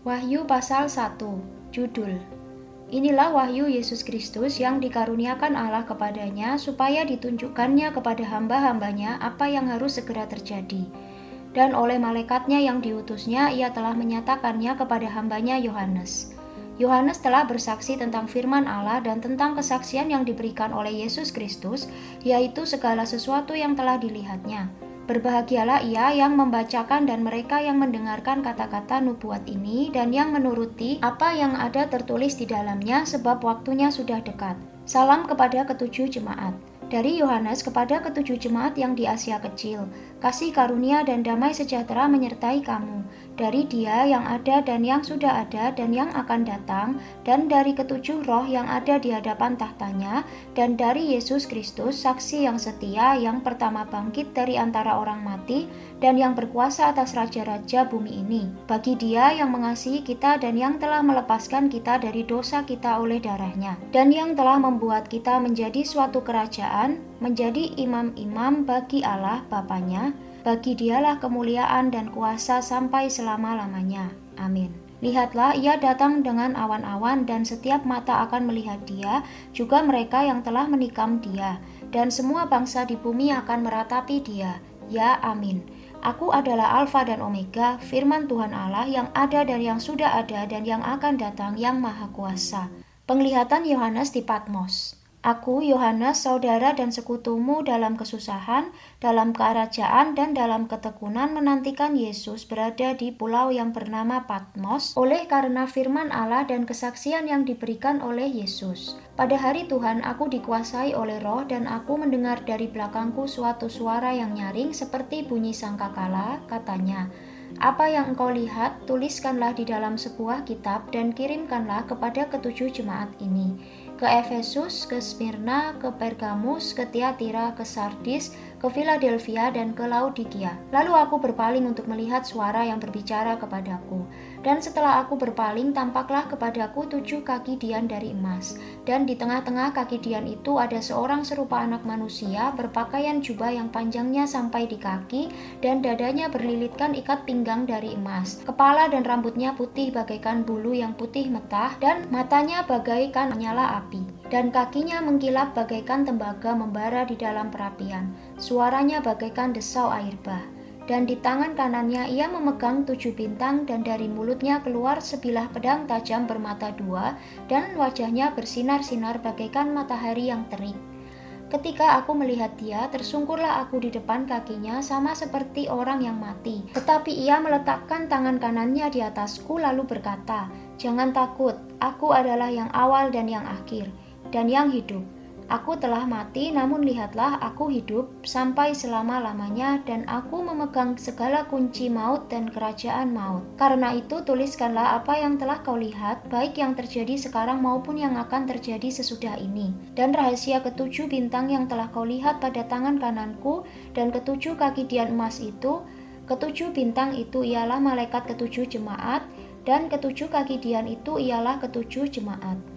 Wahyu pasal 1, judul. Inilah wahyu Yesus Kristus yang dikaruniakan Allah kepadanya supaya ditunjukkannya kepada hamba-hambanya apa yang harus segera terjadi. Dan oleh malaikatnya yang diutusnya, ia telah menyatakannya kepada hambanya Yohanes. Yohanes telah bersaksi tentang firman Allah dan tentang kesaksian yang diberikan oleh Yesus Kristus, yaitu segala sesuatu yang telah dilihatnya. Berbahagialah ia yang membacakan dan mereka yang mendengarkan kata-kata nubuat ini dan yang menuruti apa yang ada tertulis di dalamnya, sebab waktunya sudah dekat. Salam kepada ketujuh jemaat. Dari Yohanes kepada ketujuh jemaat yang di Asia Kecil, kasih karunia dan damai sejahtera menyertai kamu, dari Dia yang ada dan yang sudah ada dan yang akan datang, dan dari ketujuh roh yang ada di hadapan tahtanya, dan dari Yesus Kristus, saksi yang setia, yang pertama bangkit dari antara orang mati, dan yang berkuasa atas raja-raja bumi ini. Bagi Dia yang mengasihi kita dan yang telah melepaskan kita dari dosa kita oleh darah-Nya, dan yang telah membuat kita menjadi suatu kerajaan, menjadi imam-imam bagi Allah Bapa-Nya. Bagi Dialah kemuliaan dan kuasa sampai selama-lamanya. Amin. Lihatlah, ia datang dengan awan-awan dan setiap mata akan melihat Dia, juga mereka yang telah menikam Dia, dan semua bangsa di bumi akan meratapi Dia. Ya, amin. Aku adalah Alfa dan Omega, firman Tuhan Allah yang ada dan yang sudah ada dan yang akan datang, yang Maha Kuasa. Penglihatan Yohanes di Patmos. Aku, Yohanes, saudara dan sekutumu dalam kesusahan, dalam kerajaan, dan dalam ketekunan menantikan Yesus berada di pulau yang bernama Patmos oleh karena firman Allah dan kesaksian yang diberikan oleh Yesus. Pada hari Tuhan aku dikuasai oleh Roh dan aku mendengar dari belakangku suatu suara yang nyaring seperti bunyi sangkakala, katanya, "Apa yang engkau lihat, tuliskanlah di dalam sebuah kitab dan kirimkanlah kepada ketujuh jemaat ini, ke Efesus, ke Smyrna, ke Pergamus, ke Tiatira, ke Sardis, ke Philadelphia, dan ke Laodikia." Lalu aku berpaling untuk melihat suara yang berbicara kepadaku. Dan setelah aku berpaling, tampaklah kepadaku 7 kaki dian dari emas. Dan di tengah-tengah kaki dian itu ada seorang serupa anak manusia, berpakaian jubah yang panjangnya sampai di kaki, dan dadanya berlilitkan ikat pinggang dari emas. Kepala dan rambutnya putih bagaikan bulu yang putih metah, dan matanya bagaikan menyala api. Dan kakinya mengkilap bagaikan tembaga membara di dalam perapian. Suaranya bagaikan desau air bah. Dan di tangan kanannya ia memegang 7 bintang, dan dari mulutnya keluar sebilah pedang tajam bermata 2, dan wajahnya bersinar-sinar bagaikan matahari yang terik. Ketika aku melihat dia, tersungkurlah aku di depan kakinya sama seperti orang yang mati. Tetapi ia meletakkan tangan kanannya di atasku lalu berkata, "Jangan takut, aku adalah yang awal dan yang akhir, dan yang hidup. Aku telah mati, namun lihatlah aku hidup sampai selama-lamanya, dan aku memegang segala kunci maut dan kerajaan maut. Karena itu tuliskanlah apa yang telah kau lihat, baik yang terjadi sekarang maupun yang akan terjadi sesudah ini. Dan rahasia ketujuh bintang yang telah kau lihat pada tangan kananku, dan ketujuh kaki dian emas itu, ketujuh bintang itu ialah malaikat ketujuh jemaat, dan ketujuh kaki dian itu ialah ketujuh jemaat."